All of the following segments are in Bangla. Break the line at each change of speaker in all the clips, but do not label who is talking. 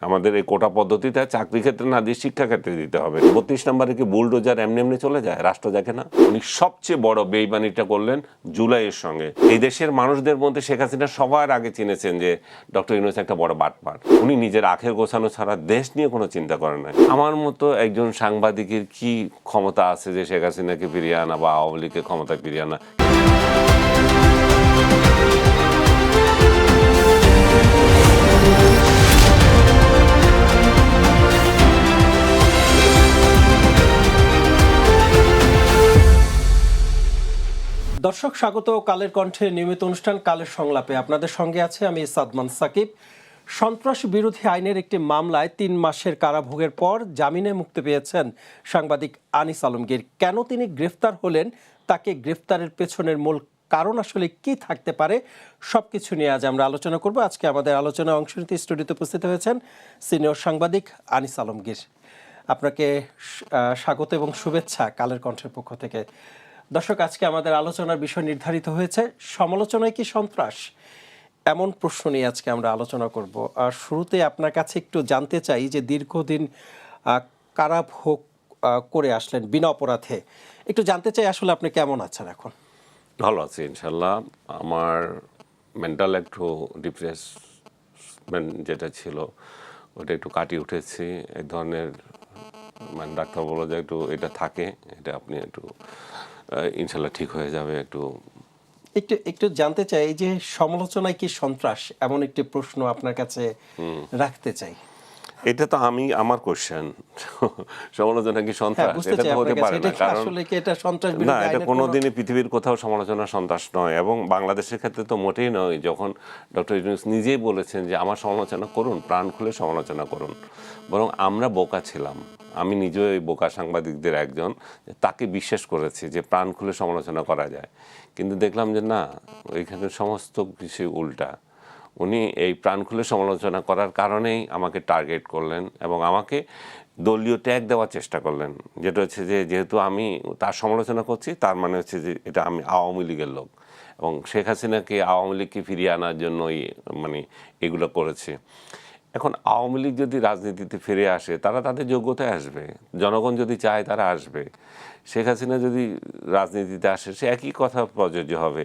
আমাদের এই কোটা পদ্ধতিতে চাকরি ক্ষেত্রে না দিয়ে শিক্ষা ক্ষেত্রে দিতে হবে। ৩২ নম্বরে কি বুলডোজার এমনি এমনি চলে যায়, রাষ্ট্র দেখে না? উনি সবচেয়ে বড় বেইমানিটা করলেন জুলাইয়ের সঙ্গে। এই দেশের মানুষদের মধ্যে শেখ হাসিনা সবার আগে চিনেছেন যে ডক্টর ইউনূস একটা বড় বাটপার। উনি নিজের আখের গোছানো ছাড়া দেশ নিয়ে কোনো চিন্তা করেন না। আমার মতো একজন সাংবাদিকের কি ক্ষমতা আছে যে শেখ হাসিনাকে ফিরিয়ে আনা বা আওয়ামী লীগকে ক্ষমতায় ফিরিয়ে আনা?
দর্শক স্বাগত কালের কণ্ঠে নিয়মিত অনুষ্ঠান কালের সংলাপে আপনাদের সঙ্গে আছে আমি সাদমান সাকিব। সন্ত্রাস বিরোধী আইনের একটি মামলায় ৩ মাসের কারাভোগের পর জামিনে মুক্তি পেয়েছেন সাংবাদিক আনিস আলমগীর। কেন তিনি গ্রেফতার হলেন, তাকে গ্রেফতারের পেছনের মূল কারণ আসলে কি থাকতে পারে, সবকিছু নিয়ে আজ আমরা আলোচনা করব। আজকে আমাদের আলোচনায় অংশ নিতে স্টুডিওতে উপস্থিত হয়েছেন সিনিয়র সাংবাদিক আনিস আলমগীর। আপনাকে স্বাগত এবং শুভেচ্ছা কালের কণ্ঠের পক্ষ থেকে। দর্শক, আজকে আমাদের আলোচনার বিষয় নির্ধারিত হয়েছে সমালোচনায় কি সন্ত্রাস, এমন প্রশ্ন নিয়ে আজকে আমরা আলোচনা করব। আর শুরুতে আপনার কাছে একটু জানতে চাই যে দীর্ঘদিন কারাভোগ করে আসলেন বিনা অপরাধে, একটু জানতে চাই আসলে আপনি কেমন আছেন এখন?
ভালো আছি ইনশাল্লাহ। আমার মেন্টাল একটু ডিপ্রেসমেন্ট যেটা ছিল ওটা একটু কাটিয়ে উঠেছি। এক ধরনের মানে ডাক্তার বললো যে একটু এটা থাকে, এটা আপনি একটু ইনশাল্লাহ ঠিক হয়ে যাবে। একটু
একটু জানতে চাই যে সমালোচনায় কি সন্ত্রাস, এমন একটি প্রশ্ন আপনার কাছে রাখতে চাই।
এটা তো আমার কোশ্চেন, সমালোচনা কি সন্ত্রাস? এটা তো হতে পারে না, কারণ না, এটা কোনোদিনই পৃথিবীর কোথাও সমালোচনা সন্ত্রাস নয়, এবং বাংলাদেশের ক্ষেত্রে তো মোটেই নয়। যখন ডক্টর ইউনূস নিজেই বলেছেন যে আমার সমালোচনা করুন, প্রাণ খুলে সমালোচনা করুন, বরং আমরা বোকা ছিলাম। আমি নিজেও এই বোকা সাংবাদিকদের একজন, তাকে বিশ্বাস করেছি যে প্রাণ খুলে সমালোচনা করা যায়, কিন্তু দেখলাম যে না, ওইখানে সমস্ত কিছু উল্টা। উনি এই প্রাণ খুলে সমালোচনা করার কারণেই আমাকে টার্গেট করলেন এবং আমাকে দলীয় ট্যাগ দেওয়ার চেষ্টা করলেন, যেটা হচ্ছে যে যেহেতু আমি তার সমালোচনা করছি তার মানে হচ্ছে যে এটা আমি আওয়ামী লীগের লোক এবং শেখ হাসিনাকে আওয়ামী লীগকে ফিরিয়ে আনার জন্যই মানে এগুলো করেছে। এখন আওয়ামী লীগ যদি রাজনীতিতে ফিরে আসে তারা তাদের যোগ্যতায় আসবে, জনগণ যদি চায় তারা আসবে। শেখ হাসিনা যদি রাজনীতিতে আসে সে একই কথা প্রযোজ্য হবে।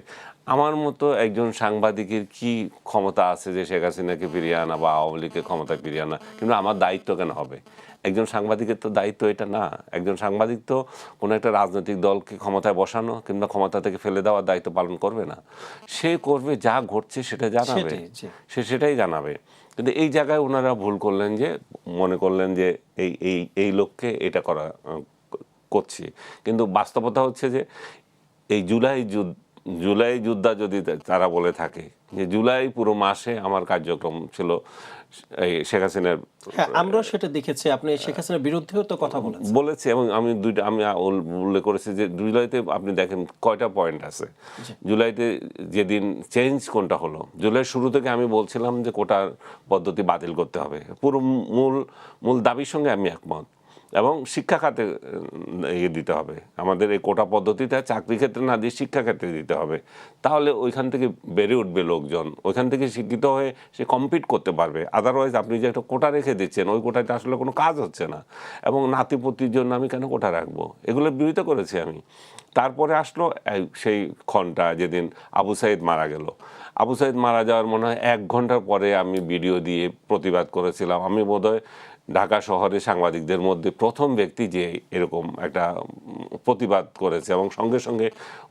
আমার মতো একজন সাংবাদিকের কি ক্ষমতা আছে যে শেখ হাসিনাকে ফিরিয়ে আনা বা আওয়ামী লীগকে ক্ষমতায় ফিরিয়ে আনা? কিন্তু আমার দায়িত্ব কেন হবে? একজন সাংবাদিকের তো দায়িত্ব এটা না। একজন সাংবাদিক তো কোনো একটা রাজনৈতিক দলকে ক্ষমতায় বসানো কিংবা ক্ষমতা থেকে ফেলে দেওয়ার দায়িত্ব পালন করবে না। সে করবে যা ঘটছে সেটা জানাবে, সে সেটাই জানাবে। কিন্তু এই জায়গায় ওনারা ভুল করলেন যে মনে করলেন যে এই লোককে এটা করছি, কিন্তু বাস্তবতা হচ্ছে যে এই জুলাই যোদ্ধা যদি তারা বলে থাকে যে জুলাই পুরো মাসে আমার কার্যক্রম ছিল এই শেখ হাসিনার।
আমরা সেটা দেখেছি, আপনি শেখ হাসিনার বিরুদ্ধেও তো কথা
বলেছি এবং আমি উল্লেখ করেছি যে জুলাইতে আপনি দেখেন কয়টা পয়েন্ট আছে। জুলাইতে যেদিন চেঞ্জ কোনটা হলো, জুলাই শুরু থেকে আমি বলছিলাম যে কোটার পদ্ধতি বাতিল করতে হবে, পুরো মূল দাবির সঙ্গে আমি একমত, এবং শিক্ষা খাতে দিতে হবে। আমাদের এই কোটা পদ্ধতিতে চাকরি ক্ষেত্রে না দিয়ে শিক্ষা ক্ষেত্রে দিতে হবে, তাহলে ওইখান থেকে বেড়ে উঠবে লোকজন, ওইখান থেকে শিক্ষিত হয়ে সে কম্পিট করতে পারবে। আদারওয়াইজ আপনি যে একটা কোটা রেখে দিচ্ছেন ওই কোটাটা আসলে কোনো কাজ হচ্ছে না, এবং নাতিপতির জন্য আমি কেন কোটা রাখবো? এগুলোর বিরোধিতা করেছি আমি। তারপরে আসলো সেই ক্ষণটা যেদিন আবু সাইদ মারা গেল। আবু সাইদ মারা যাওয়ার মনে হয় 1 ঘন্টার পরে আমি ভিডিও দিয়ে প্রতিবাদ করেছিলাম। আমি বোধহয় ঢাকা শহরে সাংবাদিকদের মধ্যে প্রথম ব্যক্তি যে এরকম একটা প্রতিবাদ করেছে, এবং সঙ্গে সঙ্গে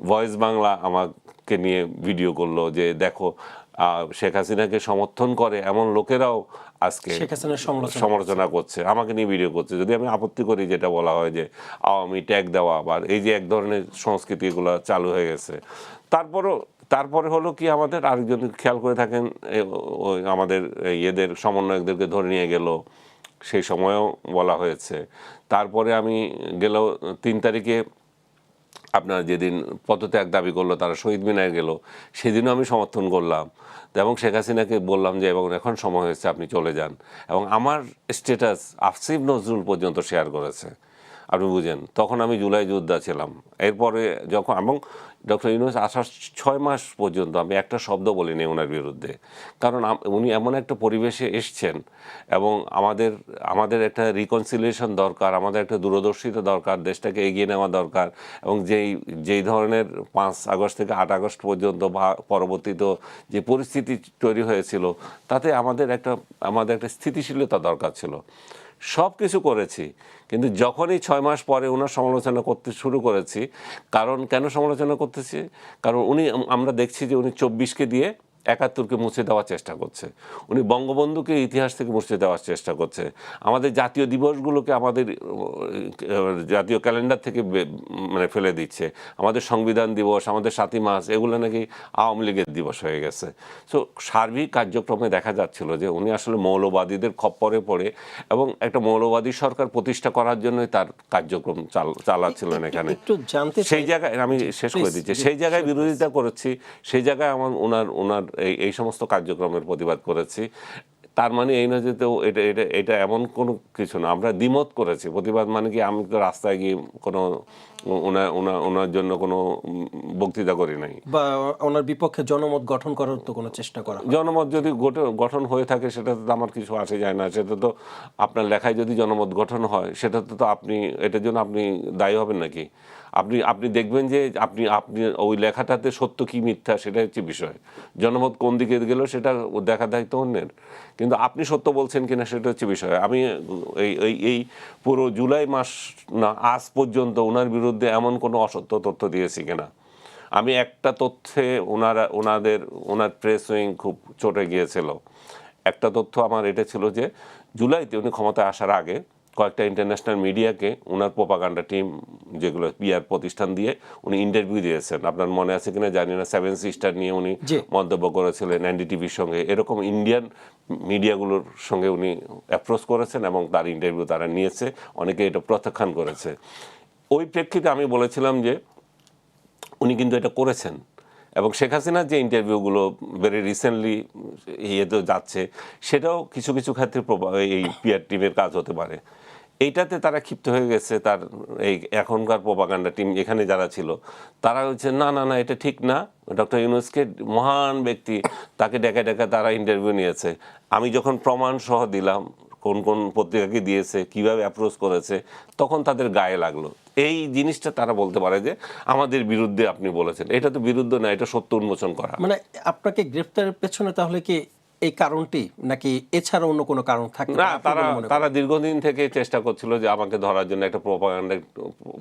ভয়েস বাংলা আমাকে নিয়ে ভিডিও করলো যে দেখো শেখ হাসিনাকে সমর্থন করে এমন লোকেরাও আজকে সমালোচনা করছে, আমাকে নিয়ে ভিডিও করছে। যদি আমি আপত্তি করি, যেটা বলা হয় যে আওয়ামী ট্যাগ দেওয়া বা এই যে এক ধরনের সংস্কৃতি এগুলো চালু হয়ে গেছে। তারপরে হলো কি, আমাদের আরেকজন খেয়াল করে থাকেন আমাদের ইয়েদের সমন্বয়কদেরকে ধরে নিয়ে গেল, সেই সময়ও বলা হয়েছে। তারপরে আমি গেলেও 3 তারিখে আপনার যেদিন পদত্যাগ দাবি করলো তারা শহীদ মিনারে গেল, সেদিনও আমি সমর্থন করলাম এবং শেখ হাসিনাকে বললাম যে এবং এখন সময় হয়েছে আপনি চলে যান। এবং আমার স্ট্যাটাস আসিফ নজরুল পর্যন্ত শেয়ার করেছে। আপনি বুঝেন, তখন আমি জুলাই যোদ্ধা ছিলাম। এরপরে যখন এবং ডক্টর ইউনূস আসার 6 মাস পর্যন্ত আমি একটা শব্দ বলিনি ওনার বিরুদ্ধে, কারণ উনি এমন একটা পরিবেশে এসছেন এবং আমাদের একটা রিকনসিলিয়েশন দরকার, আমাদের একটা দূরদর্শিতা দরকার, দেশটাকে এগিয়ে নেওয়া দরকার। এবং যেই ধরনের 5 আগস্ট থেকে 8 আগস্ট পর্যন্ত বা পরবর্তীতে যে পরিস্থিতি তৈরি হয়েছিল, তাতে আমাদের একটা স্থিতিশীলতা দরকার ছিল। সব কিছু করেছি, কিন্তু যখনই 6 মাস পরে ওনার সমালোচনা করতে শুরু করেছি, কেন সমালোচনা করতেছি, কারণ আমরা দেখছি যে উনি 24কে দিয়ে 71কে মুছে দেওয়ার চেষ্টা করছে, উনি বঙ্গবন্ধুকে ইতিহাস থেকে মুছে দেওয়ার চেষ্টা করছে, আমাদের জাতীয় দিবসগুলোকে আমাদের জাতীয় ক্যালেন্ডার থেকে মানে ফেলে দিচ্ছে, আমাদের সংবিধান দিবস, আমাদের 7ই মার্চ এগুলো নাকি আওয়ামী লীগের দিবস হয়ে গেছে। সো সার্বিক কার্যক্রমে দেখা যাচ্ছিল যে উনি আসলে মৌলবাদীদের খপ্পরে পড়ে এবং একটা মৌলবাদী সরকার প্রতিষ্ঠা করার জন্যই তার কার্যক্রম চালাচ্ছিলেন এখানে। সেই জায়গায় আমি শেষ করে দিচ্ছি, সেই জায়গায় বিরোধিতা করেছি, সেই জায়গায় আমার ওনার এই সমস্ত কার্যক্রমের প্রতিবাদ করেছি। তার মানে এই না যে তো এটা এমন কোনো কিছু না, আমরা দ্বিমত করেছি। প্রতিবাদ মানে কি আমি তো রাস্তায় গিয়ে কোনো ওনার জন্য কোনো বক্তৃতা করি নাই,
বা ওনার বিপক্ষে জনমত গঠন করার তো কোনো চেষ্টা করা।
জনমত যদি গঠন হয়ে থাকে সেটা তো আমার কিছু আসে যায় না, সেটা তো আপনার লেখায় যদি জনমত গঠন হয় সেটা তো আপনি এটার জন্য আপনি দায়ী হবেন নাকি? আপনি দেখবেন যে আপনি ওই লেখাটাতে সত্য কি মিথ্যা সেটা হচ্ছে বিষয়। জনমত কোন দিকে গেল সেটা দেখা দায়িত্ব অন্যের, কিন্তু আপনি সত্য বলছেন কিনা সেটা হচ্ছে বিষয়। আমি এই পুরো জুলাই মাস না আজ পর্যন্ত ওনার বিরুদ্ধে এমন কোনো অসত্য তথ্য দিয়েছি কিনা, আমি একটা তথ্যে ওনার প্রেস উইং খুব চটে গিয়েছিল। একটা তথ্য আমার এটা ছিল যে জুলাইতে উনি ক্ষমতায় আসার আগে কয়েকটা ইন্টারন্যাশনাল মিডিয়াকে ওনার প্রোপাগান্ডা টিম, যেগুলো পিআর প্রতিষ্ঠান দিয়ে উনি ইন্টারভিউ দিয়েছেন। আপনার মনে আছে কিনা জানি না, 7 সিস্টার নিয়ে উনি মন্তব্য করেছিলেন এনডিটিভির সঙ্গে। এরকম ইন্ডিয়ান মিডিয়াগুলোর সঙ্গে উনি অ্যাপ্রোচ করেছেন এবং তার ইন্টারভিউ তারা নিয়েছে, অনেকে এটা প্রত্যাখ্যান করেছে। ওই প্রেক্ষিতে আমি বলেছিলাম যে উনি কিন্তু এটা করেছেন, এবং শেখ হাসিনার যে ইন্টারভিউগুলো ভেরি রিসেন্টলি ইয়েতে যাচ্ছে, সেটাও কিছু কিছু ক্ষেত্রে এই পিআর টিমের কাজ হতে পারে। এইটাতে তারা ক্ষিপ্ত হয়ে গেছে। তার এই এখনকার প্রোপাগান্ডা টিম এখানে যারা ছিল তারা হচ্ছে না এটা ঠিক না, ডক্টর ইউনূসকে মহান ব্যক্তি, তাকে ডেকে তারা ইন্টারভিউ নিয়েছে। আমি যখন প্রমাণ সহ দিলাম কোন কোন পত্রিকাকে দিয়েছে, কিভাবে অ্যাপ্রোচ করেছে, তখন তাদের গায়ে লাগলো। এই জিনিসটা তারা বলতে পারে যে আমাদের বিরুদ্ধে আপনি বলেছেন। এটা তো বিরুদ্ধে না, এটা সত্য উন্মোচন করা।
মানে আপনাকে গ্রেফতারের পেছনে তাহলে কি এই কারণটি, নাকি এছাড়া অন্য কোনো কারণ থাকে
না? তারা দীর্ঘদিন থেকে চেষ্টা করছিল যে আমাকে ধরার জন্য একটা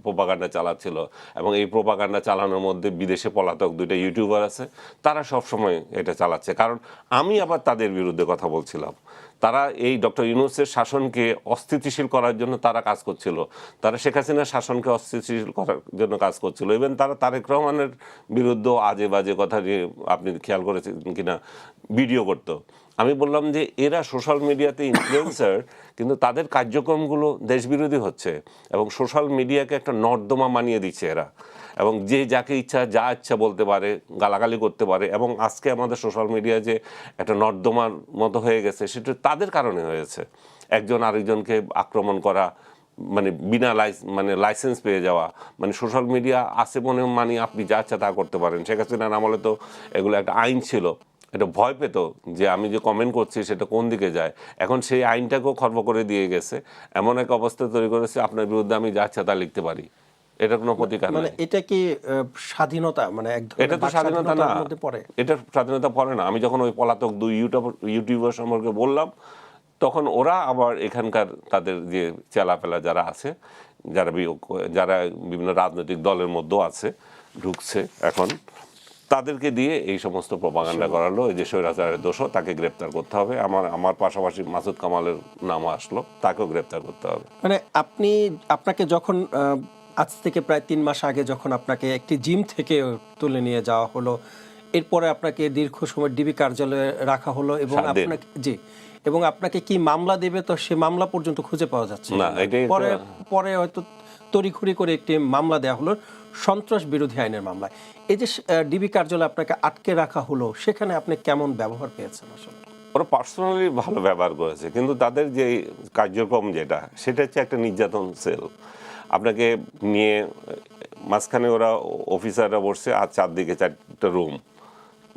প্রোপাগান্ডা চালাচ্ছিল, এবং এই প্রোপাগান্ডা চালানোর মধ্যে বিদেশে পলাতক 2টা ইউটিউবার আছে, তারা সব সময় এটা চালাচ্ছে। কারণ আমি আবার তাদের বিরুদ্ধে কথা বলছিলাম। তারা এই ডক্টর ইউনূসের শাসনকে অস্থিতিশীল করার জন্য তারা কাজ করছিল, তারা শেখ হাসিনার শাসনকে অস্থিতিশীল করার জন্য কাজ করছিল। ইভেন তারা তারেক রহমানের বিরুদ্ধেও আজে বাজে কথা নিয়ে, আপনি খেয়াল করেছেন কিনা, ভিডিও করতো। আমি বললাম যে এরা সোশ্যাল মিডিয়াতে ইনফ্লুয়েন্সার, কিন্তু তাদের কার্যক্রমগুলো দেশবিরোধী হচ্ছে, এবং সোশ্যাল মিডিয়াকে একটা নর্দমা মানিয়ে দিচ্ছে এরা, এবং যে যাকে যা ইচ্ছা বলতে পারে, গালাগালি করতে পারে। এবং আজকে আমাদের সোশ্যাল মিডিয়া যে একটা নর্দমার মতো হয়ে গেছে, সেটা তাদের কারণে হয়েছে। একজন আরেকজনকে আক্রমণ করা, মানে বিনা লাইসেন্স পেয়ে যাওয়া, মানে সোশ্যাল মিডিয়া আছে মানে আপনি যা ইচ্ছা তা করতে পারেন। শেখ হাসিনার আমলে তো এগুলো একটা আইন ছিল, এটা ভয় পেত যে আমি যে কমেন্ট করছি সেটা কোন দিকে যায়। এখন সেই আইনটাকেও খর্ব করে দিয়ে গেছে, এমন এক অবস্থা তৈরি করেছে আপনার বিরুদ্ধে আমি যা ইচ্ছা তা লিখতে পারি, এটা কোনো প্রতিকার
মানে এটা কি স্বাধীনতা, মানে
এটা তো স্বাধীনতা না, এটা স্বাধীনতা পড়ে না। আমি যখন ওই পলাতক 2 ইউটিউবার সম্পর্কে বললাম, তখন ওরা আবার এখানকার তাদের যে চেলাপেলা যারা আছে, যারা বিভিন্ন রাজনৈতিক দলের মধ্যেও আছে, ঢুকছে এখন, তাদেরকে দিয়ে এই সমস্ত প্রপাগান্ডা করালো। এই যে স্বৈরাচারের দোষও, তাকে গ্রেপ্তার করতে হবে। আমার পাশাপাশি মাসুদ কামালের নামও আসলো, তাকেও গ্রেপ্তার করতে হবে।
মানে আপনাকে যখন আজ থেকে প্রায় 3 মাস আগে যখন আপনাকে একটি জিম থেকে তুলে নিয়ে যাওয়া হলো, এরপরে আপনাকে দীর্ঘ সময় ডিবি কার্যালয়ে রাখা হলো, এবং আপনাকে কি মামলা দেবে, তো সে মামলা পর্যন্ত খুঁজে পাওয়া যাচ্ছে না। পরে হয়তো তড়িঘড়ি করে একটি মামলা দেওয়া হলো, সন্ত্রাস বিরোধী আইনের মামলায়। এই যে ডিবি কার্যালয়ে আপনাকে আটকে রাখা হলো, সেখানে আপনি কেমন ব্যবহার পেয়েছেন? আসলে
ওরা পার্সোনালি ভালো ব্যবহার করেছে, কিন্তু তাদের যে কার্যক্রম সেটা হচ্ছে একটা নির্যাতন সেল। আপনাকে নিয়ে মাঝখানে ওরা অফিসাররা বসছে আর চারদিকে 4টা রুম,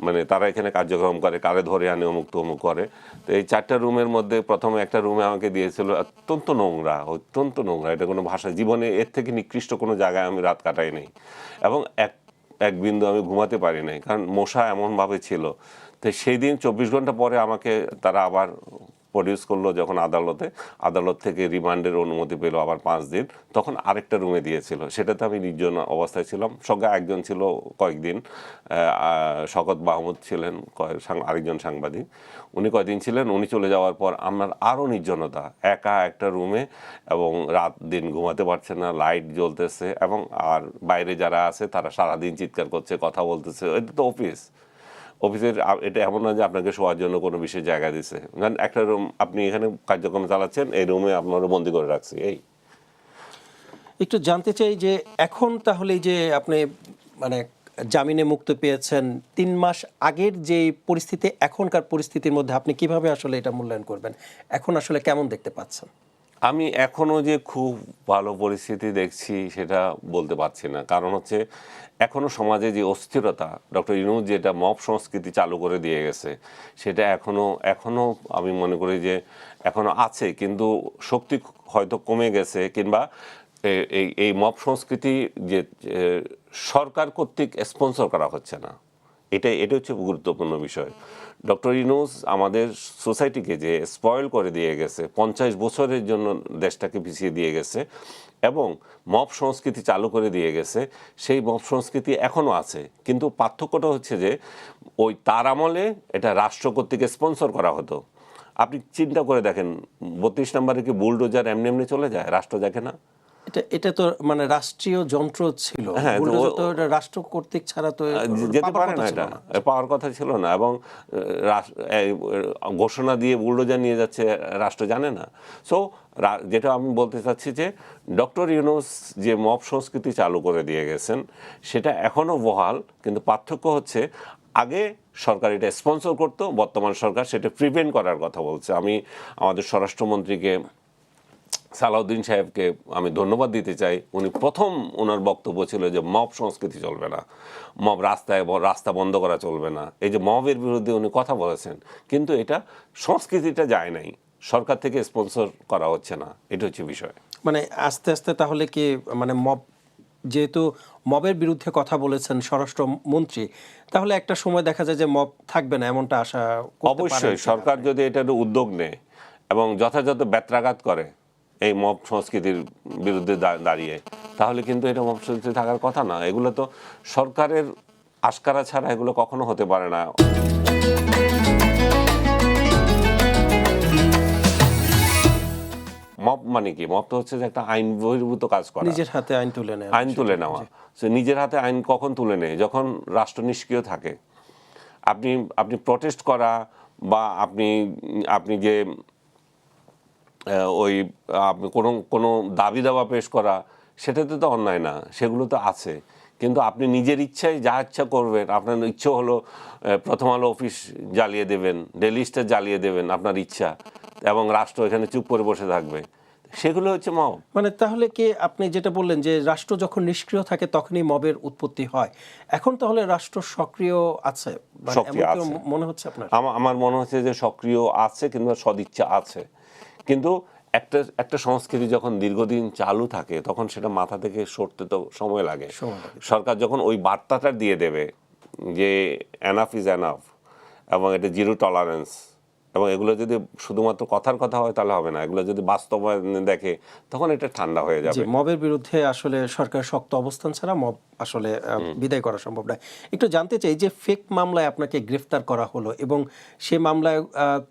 মানে তারা এখানে কার্যক্রম করে, কারে ধরে আনে, অমুক তমুক করে। তো এই 4টা রুমের মধ্যে প্রথমে একটা রুমে আমাকে দিয়েছিল, অত্যন্ত নোংরা, এটা কোনো ভাষা, জীবনে এর থেকে নিকৃষ্ট কোনো জায়গায় আমি রাত কাটাই নাই, এবং এক বিন্দু আমি ঘুমাতে পারি নাই, কারণ মশা এমনভাবে ছিল। তো সেই দিন 24 ঘন্টা পরে আমাকে তারা আবার প্রডিউস করলো যখন আদালত থেকে রিমান্ডের অনুমতি পেল আবার 5 দিন, তখন আরেকটা রুমে দিয়েছিল। সেটাতে আমি নির্জন অবস্থায় ছিলাম, সঙ্গে একজন ছিল কয়েকদিন, শকত মাহমুদ ছিলেন আরেকজন সাংবাদিক, উনি কয়েকদিন ছিলেন। উনি চলে যাওয়ার পর আমার আরও নির্জনতা, একা একটা রুমে, এবং রাত দিন ঘুমাতে পারছে না, লাইট জ্বলতেছে, এবং আর বাইরে যারা আছে তারা সারাদিন চিৎকার করছে, কথা বলতেছে। এটা তো অফিসের, এটা এমন না যে আপনাকে শোয়ার জন্য কোনো বিশেষ জায়গা দিছে, কারণ একটা রুম আপনি এখানে কার্যক্রম চালাচ্ছেন, এই রুমে আপনারা বন্দি করে রাখছি। এই
একটু জানতে চাই যে এখন তাহলে যে আপনি মানে জামিনে মুক্তি পেয়েছেন, 3 মাস আগের যে পরিস্থিতি এখনকার পরিস্থিতির মধ্যে আপনি কিভাবে আসলে এটা মূল্যায়ন করবেন? এখন আসলে কেমন দেখতে পাচ্ছেন?
আমি এখনো যে খুব ভালো পরিস্থিতি দেখছি সেটা বলতে পারছি না, কারণ হচ্ছে এখনো সমাজে যে অস্থিরতা, ডক্টর ইউনূস যেটা মব সংস্কৃতি চালু করে দিয়ে গেছে, সেটা এখনো আমি মনে করি যে এখনো আছে, কিন্তু শক্তি হয়তো কমে গেছে, কিংবা এই মব সংস্কৃতি যে সরকার কর্তৃক স্পন্সর করা হচ্ছে না, এটা হচ্ছে গুরুত্বপূর্ণ বিষয়। ডক্টর ইউনূস আমাদের সোসাইটিকে যে স্পয়েল করে দিয়ে গেছে, 50 বছরের জন্য দেশটাকে পিছিয়ে দিয়ে গেছে, এবং মব সংস্কৃতি চালু করে দিয়ে গেছে, সেই মব সংস্কৃতি এখনও আছে, কিন্তু পার্থক্যটা হচ্ছে যে ওই তার আমলে এটা রাষ্ট্র কর্তৃক স্পন্সর করা হতো। আপনি চিন্তা করে দেখেন, 32 নম্বরে কি বুলডোজার এমনি চলে যায়? রাষ্ট্র দেখে না?
এটা তো মানে রাষ্ট্রীয় যন্ত্র ছিল, রাষ্ট্র কর্তৃক ছাড়া তো
যেতে পারে না, এটা পাওয়ার কথা ছিল না, এবং ঘোষণা দিয়ে বুলডোজার নিয়ে যাচ্ছে, রাষ্ট্র জানে না। সো যেটা আমি বলতে চাচ্ছি যে ডক্টর ইউনূস যে মব সংস্কৃতি চালু করে দিয়ে গেছেন সেটা এখনো বহাল, কিন্তু পার্থক্য হচ্ছে আগে সরকার এটা স্পন্সর করতো, বর্তমান সরকার সেটা প্রিভেন্ট করার কথা বলছে। আমি আমাদের স্বরাষ্ট্রমন্ত্রীকে সালাউদ্দিন সাহেবকে আমি ধন্যবাদ দিতে চাই। উনি প্রথম ওনার বক্তব্য ছিল যে মব সংস্কৃতি চলবে না, মব রাস্তা বন্ধ করা চলবে না, এই যে মবের বিরুদ্ধে উনি কথা বলেছেন, কিন্তু এটা সংস্কৃতিটা যায় নাই, সরকার থেকে স্পন্সর করা হচ্ছে না, এটা হচ্ছে বিষয়।
মানে আস্তে আস্তে তাহলে কি মানে মব, যেহেতু মবের বিরুদ্ধে কথা বলেছেন স্বরাষ্ট্রমন্ত্রী, তাহলে একটা সময় দেখা যায় যে মব থাকবে না, এমনটা আশা করতে পারেন?
অবশ্যই সরকার যদি এটার উদ্যোগ নেয় এবং যথাযথ ব্যত্রাঘাত করে এই মব সংস্কৃতির বিরুদ্ধে দাঁড়িয়ে, তাহলে কিন্তু এটা মব সংস্কৃতি থাকার কথা না। এগুলো তো সরকারের আশকারা ছাড়া এগুলো কখনো হতে পারে না। মব মানে কি? মব তো হচ্ছে যে একটা আইন বহির্ভূত কাজ করা,
নিজের হাতে আইন তুলে নেওয়া।
নিজের হাতে আইন কখন তুলে নেয়? যখন রাষ্ট্র নিষ্ক্রিয় থাকে। আপনি প্রটেস্ট করা বা আপনি যে ওই কোনো দাবি দাবা পেশ করা, সেটাতে তো অন্যায় না, সেগুলো তো আছে, কিন্তু আপনি নিজের ইচ্ছায় যা ইচ্ছা করবেন, আপনার ইচ্ছে হলো প্রথম আলো অফিস জ্বালিয়ে দেবেন, ডেইলি স্টার জ্বালিয়ে দেবেন, আপনার ইচ্ছা, এবং রাষ্ট্র এখানে চুপ করে বসে থাকবে, সেগুলো হচ্ছে মব।
মানে তাহলে কি আপনি যেটা বললেন যে রাষ্ট্র যখন নিষ্ক্রিয় থাকে তখনই মবের উৎপত্তি হয়, এখন তাহলে রাষ্ট্র সক্রিয় আছে মনে হচ্ছে আপনার?
আমার মনে হচ্ছে যে সক্রিয় আছে, কিংবা সদিচ্ছা আছে, কিন্তু একটা সংস্কৃতি যখন দীর্ঘদিন চালু থাকে তখন সেটা মাথা থেকে সরতে তো সময় লাগে। সরকার যখন ওই বার্তাটা দিয়ে দেবে যে এনাফ ইজ এনাফ, এবং এটা জিরো টলারেন্স, এবং এগুলো যদি শুধুমাত্র কথার কথা হয় তাহলে হবে না, এগুলো যদি বাস্তবায়নে দেখে তখন এটা ঠান্ডা হয়ে যাবে।
মবের বিরুদ্ধে আসলে সরকারের শক্ত অবস্থান ছাড়া মব আসলে বিদায় করা সম্ভব নয়। একটু জানতে চাই যে ফেক মামলায় আপনাকে গ্রেফতার করা হলো, এবং সে মামলায়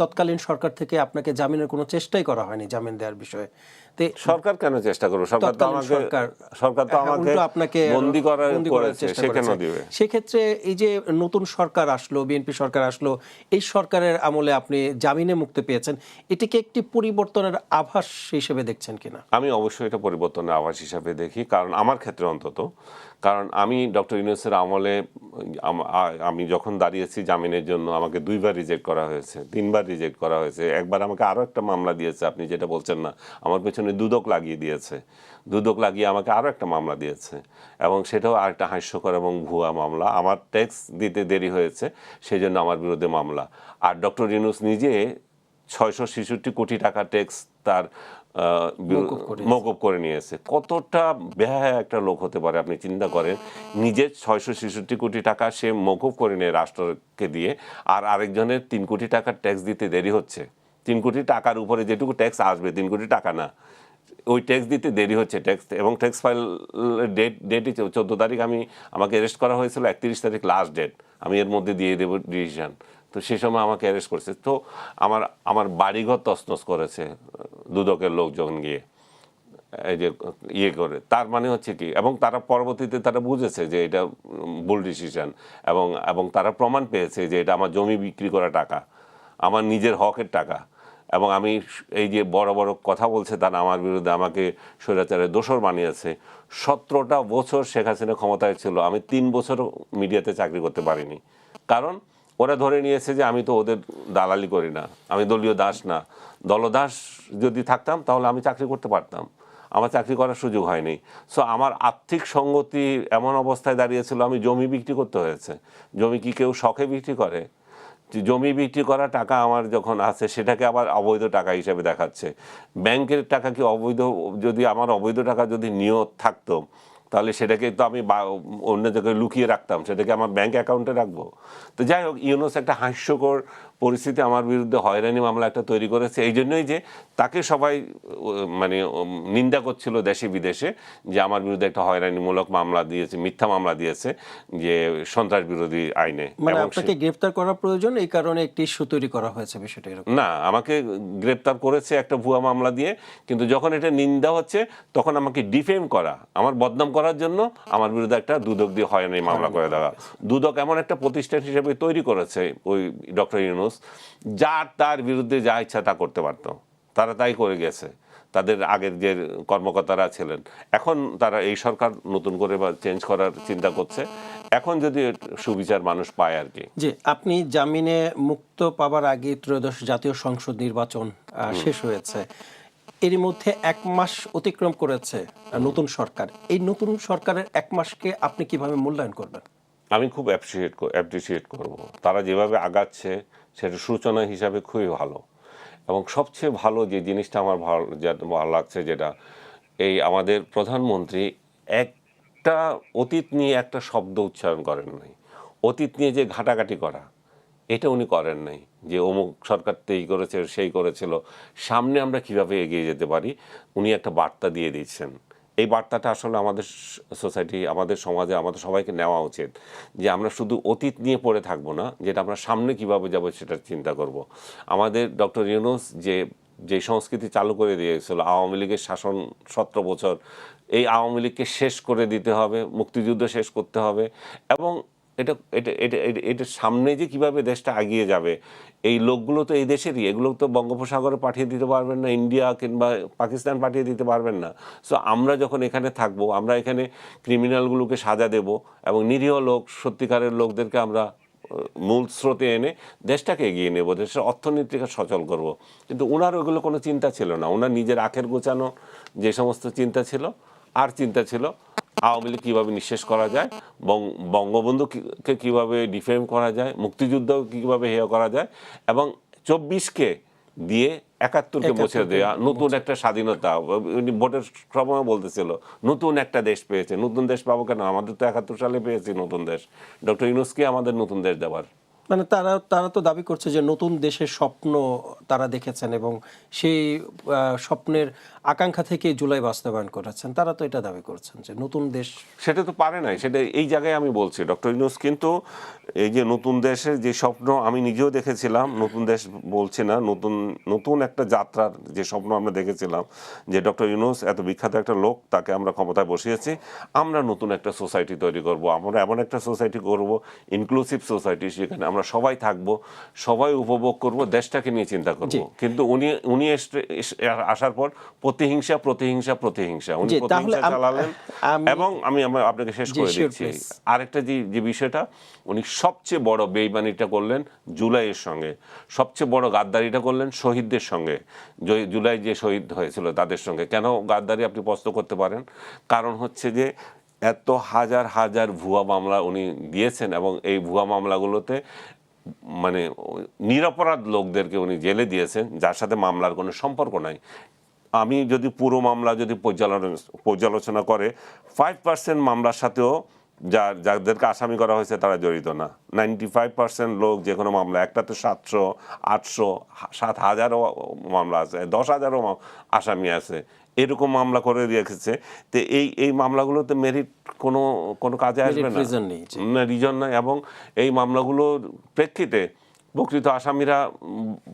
তৎকালীন সরকার থেকে আপনাকে জামিনের কোনো চেষ্টাই করা হয়নি, জামিন দেওয়ার বিষয়ে।
সরকার কেন চেষ্টা করবে? সরকার তো আমাকে বন্দী করার চেষ্টা করেছে।
সেক্ষেত্রে এই যে নতুন সরকার আসলো, বিএনপি সরকার আসলো, এই সরকারের আমলে আপনি জামিনে মুক্তি পেয়েছেন, এটিকে একটি পরিবর্তনের আভাস হিসেবে দেখছেন কিনা?
আমি অবশ্যই এটা পরিবর্তনের আভাস হিসাবে দেখি, কারণ আমার ক্ষেত্রে অন্তত, কারণ আমি ডক্টর ইউনূসের আমলে আমি যখন দাঁড়িয়েছি জামিনের জন্য আমাকে 2বার রিজেক্ট করা হয়েছে, 3বার রিজেক্ট করা হয়েছে, একবার আমাকে আরও একটা মামলা দিয়েছে, আপনি যেটা বলছেন না, আমার পেছনে দুদক লাগিয়ে দিয়েছে, দুদক লাগিয়ে আমাকে আরও একটা মামলা দিয়েছে, এবং সেটাও আরেকটা হাস্যকর এবং ভুয়া মামলা। আমার ট্যাক্স দিতে দেরি হয়েছে সেই জন্য আমার বিরুদ্ধে মামলা। আর ডক্টর ইউনূস নিজে 666 কোটি টাকা ট্যাক্স তার মওকুফ করে নিয়েছে। কতটা বেহায়া একটা লোক হতে পারে আপনি চিন্তা করেন, নিজের 666 কোটি টাকা সে মওকুফ করে নিয়ে রাষ্ট্রকে দিয়ে, আর আরেকজনের 3 কোটি টাকার ট্যাক্স দিতে দেরি হচ্ছে। 3 কোটি টাকার উপরে যেটুকু ট্যাক্স আসবে, 3 কোটি টাকা না, ওই ট্যাক্স দিতে দেরি হচ্ছে। ট্যাক্স এবং ট্যাক্স ফাইল ডেটই 14 তারিখ, আমাকে অ্যারেস্ট করা হয়েছিল 31 তারিখ লাস্ট ডেট, আমি এর মধ্যে দিয়ে দেবো ডিসিশন। তো সে সময় আমাকে অ্যারেস্ট করছে। তো আমার বাড়িঘর তছনছ করেছে দুদকের লোকজন গিয়ে, এই যে ইয়ে করে। তার মানে হচ্ছে কি, এবং তারা পরবর্তীতে তারা বুঝেছে যে এটা ভুল ডিসিশন, এবং তারা প্রমাণ পেয়েছে যে এটা আমার জমি বিক্রি করা টাকা, আমার নিজের হকের টাকা। এবং আমি এই যে বড় বড় কথা বলছে তারা আমার বিরুদ্ধে, আমাকে স্বৈরাচারের দোসর বানিয়েছে। 17টা বছর শেখ হাসিনা ক্ষমতায় ছিল, আমি 3 বছর মিডিয়াতে চাকরি করতে পারিনি, কারণ ওরা ধরে নিয়েছে যে আমি তো ওদের দালালি করি না, আমি দলীয় দাস না। দলদাস যদি থাকতাম তাহলে আমি চাকরি করতে পারতাম, আমার চাকরি করার সুযোগ হয়নি। সো আমার আর্থিক সঙ্গতি এমন অবস্থায় দাঁড়িয়েছিল, আমি জমি বিক্রি করতে হয়েছে। জমি কি কেউ শখে বিক্রি করে? জমি বিক্রি করা টাকা আমার যখন আছে, সেটাকে আবার অবৈধ টাকা হিসেবে দেখাচ্ছে। ব্যাংকের টাকা কি অবৈধ? যদি আমার অবৈধ টাকা যদি নিয়ত থাকতো, তাহলে সেটাকে তো আমি অন্য জায়গায় লুকিয়ে রাখতাম, সেটাকে আমার ব্যাংক অ্যাকাউন্টে রাখবো? তো যাই হোক, ইউনূস একটা হাস্যকর পরিস্থিতি আমার বিরুদ্ধে হয়রানি মামলা একটা তৈরি করেছে। এই জন্যই যে তাকে সবাই মানে নিন্দা করছিল দেশে বিদেশে, যে আমার বিরুদ্ধে একটা হয়রানিমূলক মামলা দিয়েছে, মিথ্যা মামলা দিয়েছে, যে সন্ত্রাস বিরোধী আইনে।
মানে আপনাকে গ্রেফতার করা প্রয়োজন, এই কারণে একটি ইস্যু তৈরি করা হয়েছে বিষয়টা এরকম
না। আমাকে গ্রেফতার করেছে একটা ভুয়া মামলা দিয়ে, কিন্তু যখন এটা নিন্দা হচ্ছে তখন আমাকে ডিফেম করা, আমার বদনাম করার জন্য আমার বিরুদ্ধে একটা দুদক দিয়ে হয়রানি মামলা করে দেওয়া। দুদক এমন একটা প্রতিষ্ঠান হিসেবে তৈরি করেছে ওই ডক্টর ইউনূস, যার তার বিরুদ্ধে যা ইচ্ছা তা করতে পারত, তারা তাই করে গেছে। তাদের আগের যে কর্মকর্তারা ছিলেন, এখন তারা এই সরকার নতুন করে বা চেঞ্জ করার চিন্তা করছে, এখন যদি সুবিচার মানুষ পায় আর কি।
যে আপনি জামিনে মুক্ত পাবার আগে ত্রয়োদশ জাতীয় সংসদ নির্বাচন শেষ হয়েছে, এরই মধ্যে 1 মাস অতিক্রম করেছে নতুন সরকার। এই নতুন সরকারের 1 মাসকে আপনি কিভাবে মূল্যায়ন করবেন?
আমি খুব অ্যাপ্রিসিয়েট করব। তারা যেভাবে আগাচ্ছে সেটা সূচনা হিসাবে খুবই ভালো। এবং সবচেয়ে ভালো যে জিনিসটা আমার ভালো লাগছে, যেটা এই আমাদের প্রধানমন্ত্রী একটা অতীত নিয়ে একটা শব্দ উচ্চারণ করেন নাই। অতীত নিয়ে যে ঘাটাঘাটি করা, এটা উনি করেন নাই, যে অমুক সরকার এই করেছে সেই করেছিল। সামনে আমরা কিভাবে এগিয়ে যেতে পারি, উনি একটা বার্তা দিয়ে দিচ্ছেন। এই বার্তাটা আসলে আমাদের সোসাইটি, আমাদের সমাজে আমাদের সবাইকে নেওয়া উচিত, যে আমরা শুধু অতীত নিয়ে পড়ে থাকবো না, যেটা আমরা সামনে কিভাবে যাব সেটা চিন্তা করব। আমাদের ডক্টর ইউনূস যে সংস্কৃতি চালু করে দিয়েছিল, আওয়ামী লীগের শাসন 17 বছর, এই আওয়ামী লীগকে শেষ করে দিতে হবে, মুক্তিযুদ্ধ শেষ করতে হবে। এবং এটা সামনে যে কিভাবে দেশটা এগিয়ে যাবে, এই লোকগুলো তো এই দেশেরই, এগুলো তো বঙ্গোপসাগরে পাঠিয়ে দিতে পারবেন না, ইন্ডিয়া কিংবা পাকিস্তান পাঠিয়ে দিতে পারবেন না। সো আমরা যখন এখানে থাকবো, আমরা এখানে ক্রিমিনালগুলোকে সাজা দেব, এবং নিরীহ লোক, সত্যিকারের লোকদেরকে আমরা মূল স্রোতে এনে দেশটাকে এগিয়ে নেব, দেশের অর্থনীতিকে সচল করব। কিন্তু ওনার ওগুলো কোনো চিন্তা ছিল না। ওনার নিজের আখের গোছানো যে সমস্ত চিন্তা ছিল, আর চিন্তা ছিল আওয়ামী লীগ কীভাবে নিঃশেষ করা যায়, বঙ্গবন্ধুকে কীভাবে ডিফেম করা যায়, মুক্তিযুদ্ধকে কীভাবে হেয় করা যায়, এবং 24কে দিয়ে 71কে মুছে দেওয়া, নতুন একটা স্বাধীনতা। ভোটের সময় বলতেছিল নতুন একটা দেশ পেয়েছে। নতুন দেশ পাবো কেন? আমাদের তো 71 সালে পেয়েছি নতুন দেশ। ডক্টর ইউনূসকে আমাদের নতুন দেশ দেওয়ার,
মানে তারা তো দাবি করছে যে নতুন দেশের স্বপ্ন তারা দেখেছেন, এবং সেই স্বপ্নের আকাঙ্ক্ষা থেকে জুলাই বাস্তবায়ন করেছেন। তারা তো এটা দাবি করছেন যে নতুন দেশ,
সেটা তো পারে নাই। সেটা এই জায়গায় আমি বলছি, ডক্টর ইউনূস কিন্তু এই যে নতুন দেশের যে স্বপ্ন আমি নিজেও দেখেছিলাম, নতুন দেশ বলছি না, নতুন একটা যাত্রার যে স্বপ্ন আমরা দেখেছিলাম, যে ডক্টর ইউনূস এত বিখ্যাত একটা লোক, তাকে আমরা ক্ষমতায় বসিয়েছি, আমরা নতুন একটা সোসাইটি তৈরি করব, আমরা এমন একটা সোসাইটি করব, ইনক্লুসিভ সোসাইটি, সেখানে আমরা সবাই থাকবো, সবাই উপভোগ করব, দেশটাকে নিয়ে চিন্তা করব। কিন্তু উনি আসার পর প্রতিহিংসা প্রতিহিংসা প্রতিহিংসা উনি প্রতিহিংসা চালালেন। এবং আমি আপনাকে শেষ করে দিচ্ছি আরেকটা যে বিষয়টা, উনি সবচেয়ে বড় বেইমানিটা করলেন জুলাইয়ের সঙ্গে, সবচেয়ে বড় গাদ্দারিটা করলেন শহীদদের সঙ্গে, জুলাই যে শহীদ হয়েছিল তাদের সঙ্গে। কেন গাদ্দারি আপনি প্রশ্ন করতে পারেন? কারণ হচ্ছে যে এত হাজার হাজার ভুয়া মামলা উনি দিয়েছেন এবং এই ভুয়া মামলাগুলোতে মানে নিরপরাধ লোকদেরকে উনি জেলে দিয়েছেন যার সাথে মামলার কোনো সম্পর্ক নাই। আমি যদি পুরো মামলা যদি পর্যালোচনা করে 5% মামলার সাথেও যাদেরকে আসামি করা হয়েছে তারা জড়িত না। 95% লোক যে কোনো মামলা, একটাতে 700, 800, 7,000ও মামলা আছে, 10,000ও আসামি আছে, এরকম মামলা করে রেখেছে। তো এই মামলাগুলোতে মেরিট কোনো কাজে আসবে না, রিজন নাই। এবং এই মামলাগুলোর প্রেক্ষিতে প্রকৃত আসামিরা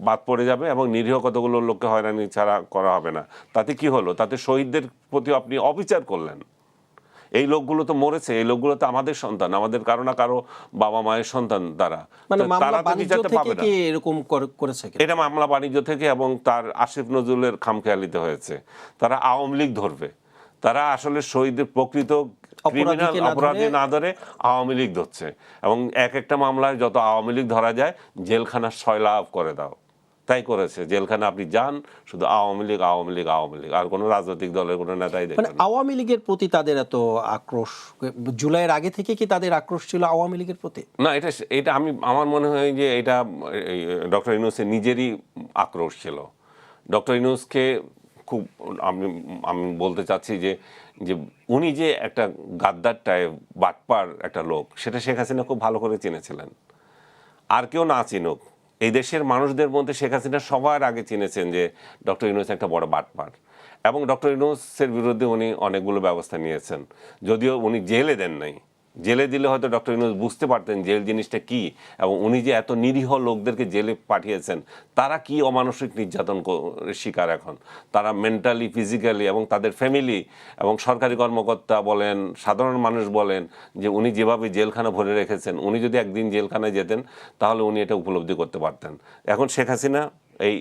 বাদ পড়ে যাবে এবং নিরীহ কতগুলো লোককে হয়রানি ছাড়া করা হবে না। তাতে কি হলো? তাতে শহীদদের প্রতি আপনি অবিচার করলেন। এই লোকগুলো তো মরেছে, এই লোকগুলো তো আমাদের সন্তান, আমাদের কারো না কারো বাবা মায়ের সন্তান তারা। তারা তো বিচারতে পাবে না। এটা মামলা বাণিজ্য থেকে এবং তার আসিফ নজরুলের খামখেয়ালিতে হয়েছে। তারা আওয়ামী লীগ ধরবে, তারা আসলে শহীদের প্রকৃত ক্রিমিনাল অপরাধী না ধরে আওয়ামী লীগ ধরছে। এবং একটা মামলায় যত আওয়ামী লীগ ধরা যায় জেলখানা সয়লাভ করে দাও, তাই করেছে। জেলখানা আপনি যান, শুধু আওয়ামী লীগ আওয়ামী লীগ আওয়ামী লীগ, আর কোনো রাজনৈতিক দলের কোনো নেতাই দেখেন।
আওয়ামী লীগের প্রতি তাদের এত আক্রোশ জুলাইয়ের আগে থেকে কি তাদের আক্রোশ ছিল আওয়ামী লীগের প্রতি?
না, এটা আমার মনে হয় যে এটা ডক্টর ইউনূসের নিজেরই আক্রোশ ছিল। ডক্টর ইউনূসকে খুব আমি বলতে চাচ্ছি যে উনি যে একটা গাদ্দার টাইপ বাটপার একটা লোক, সেটা শেখ হাসিনা খুব ভালো করে চিনেছিলেন। আর কেউ না চিনুক, এই দেশের মানুষদের মধ্যে শেখ হাসিনা সবার আগে চিনেছেন যে ডক্টর ইউনূস একটা বড় বাটপার। এবং ডক্টর ইউনূসের বিরুদ্ধে উনি অনেকগুলো ব্যবস্থা নিয়েছেন, যদিও উনি জেলে দেন নাই। জেলে দিলে হয়তো ডক্টর ইউনূস বুঝতে পারতেন জেল জিনিসটা কি, এবং উনি যে এত নিরীহ লোকদেরকে জেলে পাঠিয়েছেন তারা কি অমানসিক নির্যাতন শিকার এখন, তারা মেন্টালি ফিজিক্যালি, এবং তাদের ফ্যামিলি এবং সরকারি কর্মকর্তা বলেন, সাধারণ মানুষ বলেন, যে উনি যেভাবে জেলখানা ভরে রেখেছেন, উনি যদি একদিন জেলখানায় যেতেন তাহলে উনি এটা উপলব্ধি করতে পারতেন। এখন শেখ হাসিনা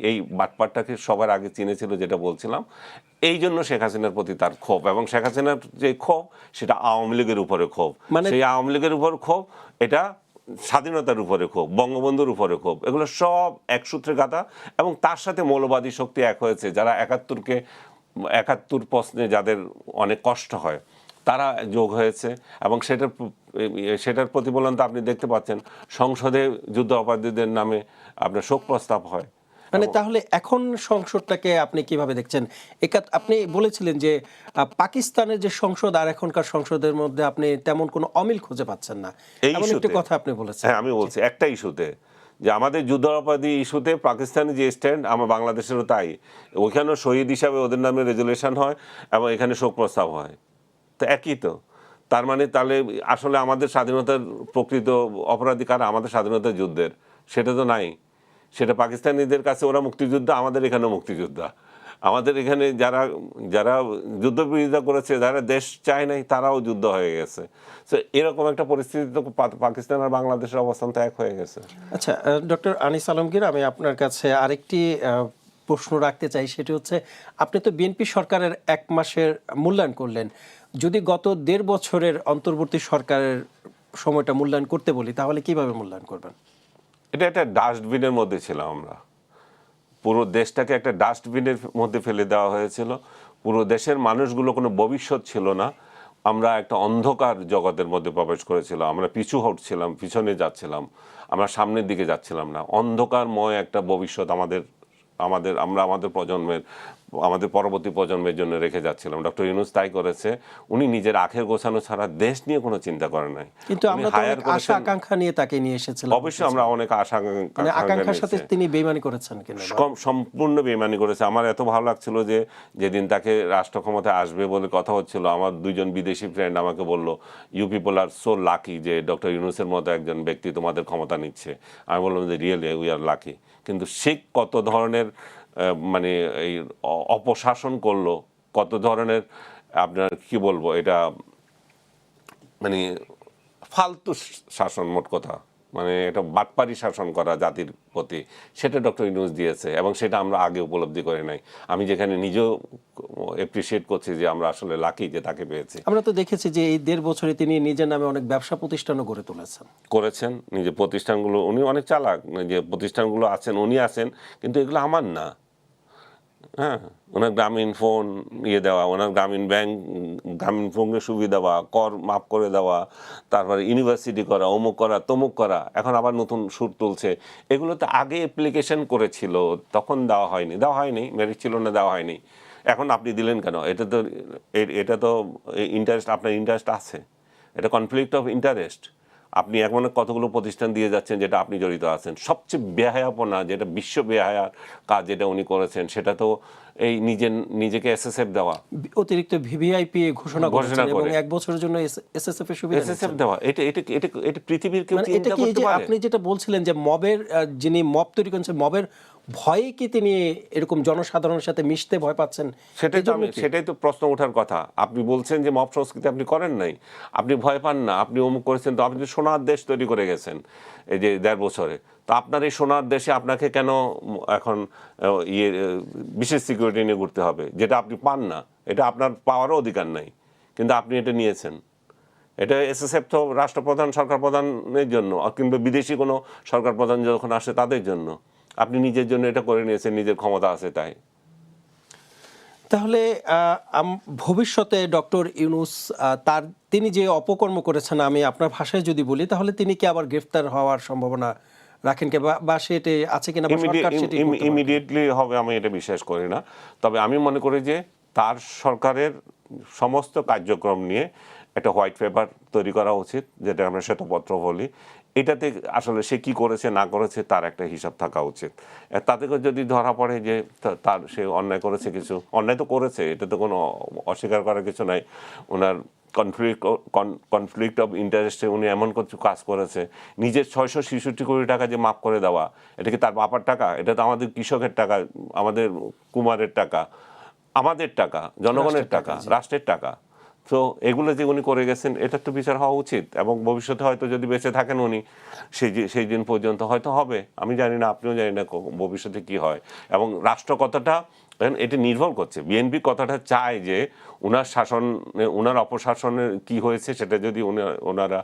এই বাটপারটাকে সবার আগে চিনেছিল, যেটা বলছিলাম। এই জন্য শেখ হাসিনার প্রতি তার ক্ষোভ, এবং শেখ হাসিনার যে ক্ষোভ সেটা আওয়ামী লীগের উপরে ক্ষোভ, সেই আওয়ামী লীগের উপর ক্ষোভ, এটা স্বাধীনতার উপরে ক্ষোভ, বঙ্গবন্ধুর উপরে ক্ষোভ, এগুলো সব এক সূত্রে গাঁথা। এবং তার সাথে মৌলবাদী শক্তি এক হয়েছে, যারা 71 প্রশ্নে যাদের অনেক কষ্ট হয় তারা যোগ হয়েছে। এবং সেটার প্রতিফলন তো আপনি দেখতে পাচ্ছেন, সংসদে যুদ্ধ অপরাধীদের নামে আপনার শোক প্রস্তাব হয়।
তাহলে এখন সংসদটাকে আপনি কিভাবে দেখছেন? আপনি বলেছিলেন যে পাকিস্তানের যে সংসদ আর এখনকার সংসদের মধ্যে আপনি তেমন কোনো অমিল খুঁজে পাচ্ছেন না, এমন একটা কথা আপনি বলেছেন।
হ্যাঁ, আমি বলছি একটা ইস্যুতে, যে আমাদের যুদ্ধ অপরাধী ইস্যুতে পাকিস্তানের যে স্ট্যান্ড, আমার বাংলাদেশেরও তাই। ওইখানেও শহীদ হিসাবে ওদের নামে রেজুলেশন হয় এবং এখানে শোক প্রস্তাব হয়, তো একই তো। তার মানে তাহলে আসলে আমাদের স্বাধীনতার প্রকৃত অপরাধী কারা? আমাদের স্বাধীনতার যুদ্ধের, সেটা তো নাই। সেটা পাকিস্তানিদের কাছে ওরা মুক্তিযোদ্ধা, আমাদের এখানেও মুক্তিযোদ্ধা। আমাদের এখানে যারা যুদ্ধ বিরোধিতা করেছে, যারা দেশ চায় নাই, তারাও যুদ্ধ হয়ে গেছে। তো এরকম একটা পরিস্থিতি তো পাকিস্তান আর বাংলাদেশের অবস্থান তো এক হয়ে গেছে।
আচ্ছা, ডক্টর আনিস আলমগীর, আমি আপনার কাছে আরেকটি প্রশ্ন রাখতে চাই। সেটি হচ্ছে, আপনি তো বিএনপি সরকারের 1 মাসের মূল্যায়ন করলেন। যদি গত 1.5 বছরের অন্তর্বর্তী সরকারের সময়টা মূল্যায়ন করতে বলি, তাহলে কিভাবে মূল্যায়ন করবেন?
এটা একটা ডাস্টবিনের মধ্যে ছিলাম আমরা, পুরো দেশটাকে একটা ডাস্টবিনের মধ্যে ফেলে দেওয়া হয়েছিল। পুরো দেশের মানুষগুলো কোনো ভবিষ্যৎ ছিল না। আমরা একটা অন্ধকার জগতের মধ্যে প্রবেশ করেছিলাম। আমরা পিছু হটছিলাম, পিছনে যাচ্ছিলাম, আমরা সামনের দিকে যাচ্ছিলাম না। অন্ধকারময় একটা ভবিষ্যৎ আমরা আমাদের পরবর্তী প্রজন্মের জন্য রেখে যাচ্ছিলাম। ডক্টর ইউনূস তাই করেছে। উনি নিজের আখের গোছানো ছাড়া দেশ নিয়ে কোনো চিন্তা করেন নাই।
কিন্তু আমরা তো অনেক আশা আকাঙ্ক্ষা নিয়ে তাকে নিয়ে এসেছিলাম।
অবশ্যই আমরা অনেক আশা
আকাঙ্ক্ষার সাথে তিনি বেইমানি করেছেন কিনা?
সম্পূর্ণ বেইমানি করেছে। আমার এত ভালো লাগছিল যে যেদিন তাকে রাষ্ট্র ক্ষমতায় আসবে বলে কথা হচ্ছিল, আমার 2জন বিদেশি ফ্রেন্ড আমাকে বলল, you people are so lucky যে ডক্টর ইউনূসের মতো একজন ব্যক্তি তোমাদের ক্ষমতা নিচ্ছে। আমি বললাম যে রিয়েলি উই আর লাকি। কিন্তু সে কত ধরনের মানে এই অপশাসন করলো, কত ধরনের আপনার কি বলবো, এটা মানে ফালতু শাসন, মোট কথা মানে এটা বাটপারি শাসন করা জাতির প্রতি, সেটা ডক্টর ইউনূস দিয়েছে এবং সেটা আমরা আগে উপলব্ধি করে নাই। আমি যেখানে নিজেও এপ্রিসিয়েট করছি যে আমরা আসলে লাকি যে তাকে পেয়েছি।
আমরা তো দেখেছি যে এই 1.5 বছরে তিনি নিজের নামে অনেক ব্যবসা প্রতিষ্ঠানও গড়ে
করেছেন নিজে প্রতিষ্ঠানগুলো, উনি অনেক চালাক, যে প্রতিষ্ঠানগুলো আছেন উনি আছেন, কিন্তু এগুলো আমার না। হ্যাঁ, ওনার গ্রামীণ ফোন দেওয়া, ওনার গ্রামীণ ব্যাংক, গ্রামীণ ফোনের সুবিধা দেওয়া, কর মাফ করে দেওয়া, তারপরে ইউনিভার্সিটি করা, অমুক করা, তমুক করা, এখন আবার নতুন সুর তুলছে। এগুলো তো আগে অ্যাপ্লিকেশন করেছিল, তখন দেওয়া হয়নি, মেরিট ছিল না, দেওয়া হয়নি। এখন আপনি দিলেন কেন? এটা তো ইন্টারেস্ট, আপনার ইন্টারেস্ট আছে, এটা কনফ্লিক্ট অফ ইন্টারেস্ট। আপনি এখন কতগুলো প্রতিষ্ঠান দিয়ে যাচ্ছেন যেটা আপনি জড়িত আছেন। সবচেয়ে বেহায়াপনা, যেটা বিশ্ব বেহায়ার কাজ যেটা উনি করেছেন, সেটা তো এই নিজেকে এসএসএফ দেওয়া,
অতিরিক্ত ভিভিআইপি ঘোষণা করেছেন এবং 1 বছরের জন্য এসএসএফ এর সুবিধা
এসএসএফ দেওয়া। এটা পৃথিবীর কেউ
মানে
চিন্তা করতে পারে?
আপনি যেটা বলছিলেন যে মবের, যিনি মব তৈরি করেছেন, মবের ভয়ে কি তিনি এরকম জনসাধারণের সাথে মিশতে ভয় পাচ্ছেন?
সেটাই তো প্রশ্ন ওঠার কথা। আপনি বলছেন যে মব সংস্কৃতি আপনি করেন নাই, আপনি ভয় পান না, আপনি অমুক করেছেন, তো আপনি সোনার দেশ তৈরি করে গেছেন এই যে 1.5 বছরে। তো আপনার এই সোনার দেশে আপনাকে কেন এখন বিশেষ সিকিউরিটি নিয়ে ঘুরতে হবে, যেটা আপনি পান না? এটা আপনার পাওয়ারও অধিকার নাই, কিন্তু আপনি এটা নিয়েছেন। এটা এসএসএফ তো রাষ্ট্রপ্রধান, সরকার প্রধানের জন্য, কিংবা বিদেশি কোনো সরকার প্রধান যখন আসে তাদের জন্য। আপনি নিজের জন্য এটা করে নিয়েছেন, নিজের ক্ষমতা আছে তাই।
তাহলে ভবিষ্যতে ডক্টর ইউনূস তিনি যে অপকর্ম করেছেন, আমি আপনার ভাষায় যদি বলি, তাহলে তিনি কি আবার গ্রেফতার হওয়ার সম্ভাবনা রাখেন কে, বা সেটা আছে কিনা?
ইমিডিয়েটলি হবে আমি এটা বিশ্বাস করি না। তবে আমি মনে করি যে তার সরকারের সমস্ত কার্যক্রম নিয়ে একটা হোয়াইট পেপার তৈরি করা উচিত, যেটা আমরা শ্বেতপত্র বলি। এটাতে আসলে সে কি করেছে না করেছে তার একটা হিসাব থাকা উচিত। তাতে করে যদি ধরা পড়ে যে তার সে অন্যায় করেছে, কিছু অন্যায় তো করেছে, এটা তো কোনো অস্বীকার করার কিছু নাই। ওনার কনফ্লিক্ট অফ ইন্টারেস্টে উনি এমন কিছু কাজ করেছে, নিজের 666 কোটি টাকা যে মাফ করে দেওয়া, এটা কি তার বাবার টাকা? এটা তো আমাদের কৃষকের টাকা, আমাদের কুমারের টাকা, আমাদের টাকা, জনগণের টাকা, রাষ্ট্রের টাকা। তো এগুলো যে উনি করে গেছেন, এটার তো বিচার হওয়া উচিত। এবং ভবিষ্যতে হয়তো যদি বেঁচে থাকেন উনি, সেই দিন পর্যন্ত হয়তো হবে, আমি জানি না, আপনিও জানি না ভবিষ্যতে কি হয়। এবং রাষ্ট্র কথাটা এটা নির্ভর করছে, বিএনপি কথাটা চায় যে উনার শাসনে, উনার অপশাসনে কি হয়েছে সেটা যদি ওনারা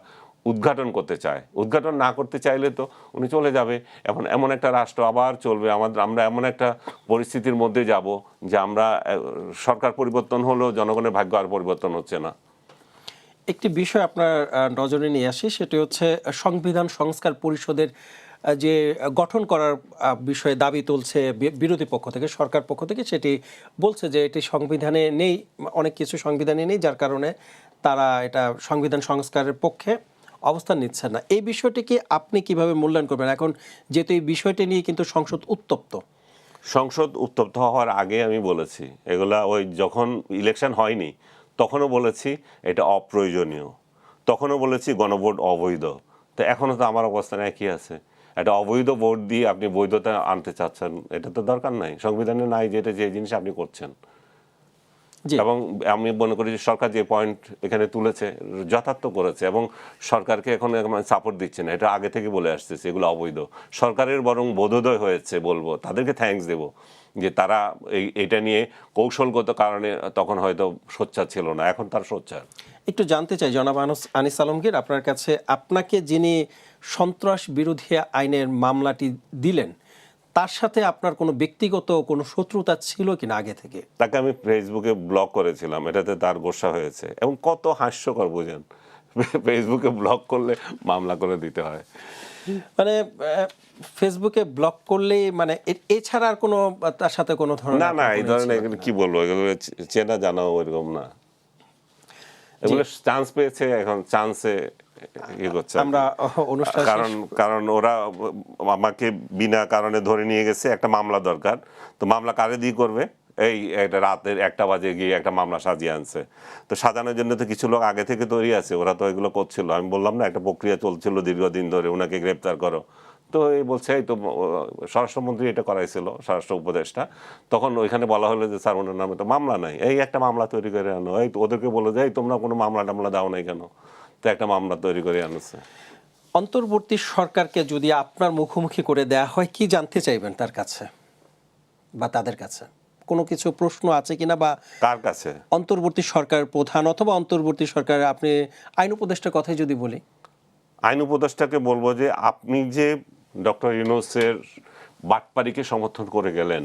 উদ্ঘাটন করতে চায়। উদ্ঘাটন না করতে চাইলে তো উনি চলে যাবে। এমন একটা রাষ্ট্র আবার চলবে, আমরা এমন একটা পরিস্থিতির মধ্যে যাব যে আমরা সরকার পরিবর্তন হলেও জনগণের ভাগ্য আর পরিবর্তন হচ্ছে না।
একটি বিষয় আপনার নজরে নিয়ে আসি, সেটি হচ্ছে সংবিধান সংস্কার পরিষদের যে গঠন করার বিষয়ে দাবি তুলছে বিরোধী পক্ষ থেকে, সরকার পক্ষ থেকে। সেটি বলছে যে এটি সংবিধানে নেই, অনেক কিছু সংবিধানে নেই, যার কারণে তারা এটা সংবিধান সংস্কারের পক্ষে অবস্থান নিচ্ছে না। এই বিষয়টিকে আপনি কিভাবে মূল্যায়ন করবেন এখন, যেহেতু এই বিষয়টি নিয়ে কিন্তু সংসদ
উত্তপ্ত হওয়ার আগে আমি বলেছি, এগুলা ওই যখন ইলেকশন হয়নি তখনও বলেছি এটা অপ্রয়োজনীয়, তখনও বলেছি গণভোট অবৈধ। তো এখনও তো আমার অবস্থান একই আছে। একটা অবৈধ ভোট দিয়ে আপনি বৈধতা আনতে চাচ্ছেন, এটা তো দরকার নাই, সংবিধানে নাই যেটা, যে জিনিস আপনি করছেন। এবং আমি মনে করি যে সরকার যে পয়েন্ট এখানে তুলেছে যথার্থ করেছে, এবং সরকারকে এখন সাপোর্ট দিচ্ছে না, এটা আগে থেকে বলে আসতেছে এগুলো অবৈধ। সরকারের বরং বোধোদয় হয়েছে, বলবো তাদেরকে থ্যাঙ্কস দেব যে তারা এটা নিয়ে কৌশলগত কারণে তখন হয়তো সোচ্চার ছিল না, এখন তার সোচ্চার।
একটু জানতে চাই জনাব আনিস আলমগীর, আপনার কাছে, আপনাকে যিনি সন্ত্রাস বিরোধী আইনের মামলাটি দিলেন, তার সাথে আপনার কোনো ব্যক্তিগত কোনো শত্রুতা ছিল কিনা আগে থেকে?
তাকে আমি ফেসবুকে ব্লক করেছিলাম, এটাতে তার গোসা হয়েছে। এবং কত হাস্যকর বুঝেন, ফেসবুকে ব্লক করলে মামলা করে দিতে হয়।
মানে ফেসবুকে ব্লক করলেই, মানে এছাড়া আর কোনো তার সাথে কোনো ধরনের
না এই ধরনের কি বলবো, এগুলো চেনা জানাও এরকম না, এগুলো চান্স পেয়েছে, এখন চান্সে কারণ ওরা আমাকে বিনা কারণে ধরে নিয়ে গেছে, একটা মামলা দরকার, তো মামলা কারে দিয়ে করবে? এই একটা রাতের 1টা বাজে গিয়ে একটা মামলা সাজিয়ে আনছে। তো সাজানোর জন্য তো কিছু লোক আগে থেকে তৈরি আছে, ওরা তো এগুলো করছিল। আমি বললাম না, একটা প্রক্রিয়া চলছিল দীর্ঘদিন ধরে, ওনাকে গ্রেপ্তার করো। তো এই বলছে এই তো স্বরাষ্ট্রমন্ত্রী এটা করাইছিল, স্বরাষ্ট্র উপদেষ্টা। তখন ওইখানে বলা হলো যে স্যার ওনার নামে তো মামলা নাই, এই একটা মামলা তৈরি করে আনো। এই ওদেরকে বলে যে তোমরা কোনো মামলা টামলা দাও নাই কেন? তো একটা মামলা তৈরি করে আনছে।
অন্তর্বর্তী সরকারকে যদি আপনার মুখোমুখি করে দেয়া হয়, কি জানতে চাইবেন তার কাছে বা তাদের কাছে? কোনো কিছু প্রশ্ন আছে কিনা, বা
কার কাছে?
অন্তর্বর্তী সরকারের প্রধান অথবা অন্তর্বর্তী সরকারের, আপনি আইন উপদেষ্টার কথাই যদি বলি।
আইন উপদেষ্টাকে বলবো যে আপনি যে ডক্টর ইউনূসের বাটপাড়িকে সমর্থন করে গেলেন,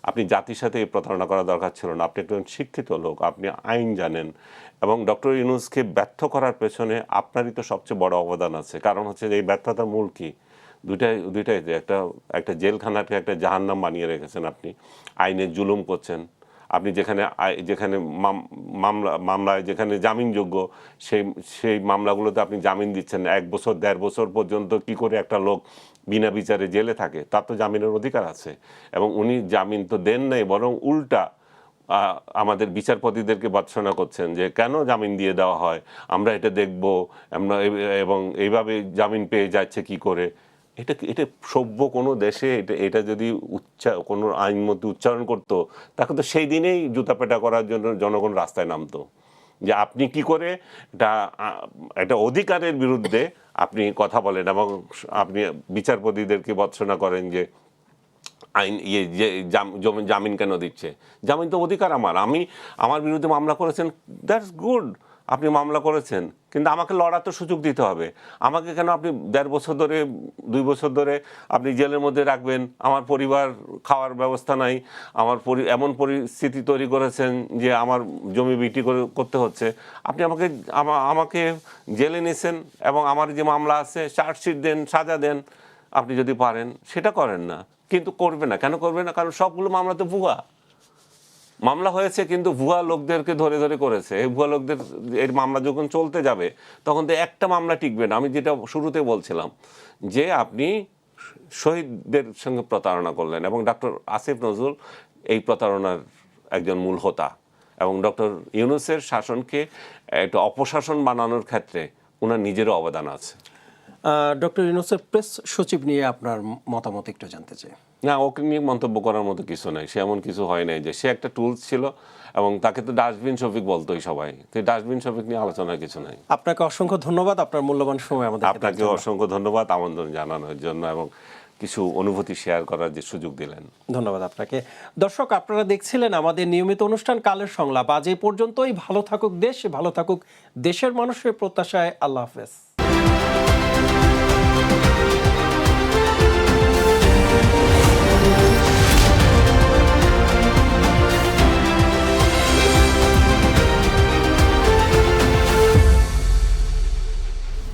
আপনি জাতির সাথে এই প্রতারণা করা দরকার ছিল না। আপনি একজন শিক্ষিত লোক, আপনি আইন জানেন, এবং ডক্টর ইউনূসকে ব্যর্থ করার পেছনে আপনারই তো সবচেয়ে বড় অবদান আছে। কারণ হচ্ছে যে এই ব্যর্থতার মূল কি? দুইটাই একটা জেলখানাকে একটা জাহান্নাম বানিয়ে রেখেছেন আপনি। আইনের জুলুম করছেন আপনি, যেখানে মামলায় যেখানে জামিনযোগ্য সেই মামলাগুলোতে আপনি জামিন দিচ্ছেন 1 বছর 1.5 বছর পর্যন্ত। কি করে একটা লোক বিনা বিচারে জেলে থাকে? তার তো জামিনের অধিকার আছে, এবং উনি জামিন তো দেন নাই, বরং উল্টা আমাদের বিচারপতিদেরকে ভর্ৎসনা করছেন যে কেন জামিন দিয়ে দেওয়া হয়, আমরা এটা দেখব, এবং এইভাবে জামিন পেয়ে যাচ্ছে কি করে। এটা সভ্য কোনো দেশে এটা যদি কোনো আইন মধ্যে উচ্চারণ করতো, তাকে তো সেই দিনেই জুতাপেটা করার জন্য জনগণ রাস্তায় নামতো। যে আপনি কি করে একটা অধিকারের বিরুদ্ধে আপনি কথা বলেন, এবং আপনি বিচারপতিদেরকে ভর্ৎসনা করেন যে আইন যে জামিন কেন দিচ্ছে? জামিন তো অধিকার আমার বিরুদ্ধে মামলা করেছেন, দ্যাটস গুড, আপনি মামলা করেছেন, কিন্তু আমাকে লড়ার তো সুযোগ দিতে হবে। আমাকে কেন আপনি 1.5 বছর ধরে 2 বছর ধরে আপনি জেলের মধ্যে রাখবেন? আমার পরিবার খাওয়ার ব্যবস্থা নাই, এমন পরিস্থিতি তৈরি করেছেন যে আমার জমি বিক্রি করতে হচ্ছে। আপনি আমাকে জেলে নিয়েছেন, এবং আমার যে মামলা আছে চার্জশিট দেন, সাজা দেন, আপনি যদি পারেন। সেটা করেন না, কিন্তু করবে না। কেন করবে না? কারণ সবগুলো মামলা তো ভুয়া মামলা হয়েছে, কিন্তু ভুয়া লোকদেরকে ধরে ধরে করেছে। এই ভুয়া লোকদের এর মামলা যখন চলতে যাবে, তখন তো একটা মামলা টিকবে না। আমি যেটা শুরুতে বলছিলাম যে আপনি শহীদদের সঙ্গে প্রতারণা করলেন, এবং ডক্টর আসিফ নজরুল এই প্রতারণার একজন মূল হোতা, এবং ডক্টর ইউনূসের শাসনকে একটা অপশাসন বানানোর ক্ষেত্রে ওনার নিজেরও অবদান আছে।
ডক্টর ইউনূসের প্রেস সচিব নিয়ে আপনার মতামত একটু জানতে চাই।
না, ওকে নিয়ে মন্তব্য করার মতো কিছু নাই। সে এমন কিছু হয় নাই যে সে একটা টুলস ছিল, এবং তাকে তো ডাস্টবিন শফিক বলতোই সবাই। তো ডাস্টবিন শফিক নিয়ে আলোচনার কিছু নাই।
আপনাকে অসংখ্য ধন্যবাদ, আপনার মূল্যবান সময় আমাদের।
আপনাকে অসংখ্য ধন্যবাদ আমন্ত্রণ জানানোর জন্য, এবং কিছু অনুভূতি শেয়ার করার যে সুযোগ দিলেন।
ধন্যবাদ আপনাকে। দর্শক, আপনারা দেখছিলেন আমাদের নিয়মিত অনুষ্ঠান কালের সংলাপ। আজ এই পর্যন্তই। ভালো থাকুক দেশ, ভালো থাকুক দেশের মানুষের প্রত্যাশায়। আল্লাহ হাফেজ।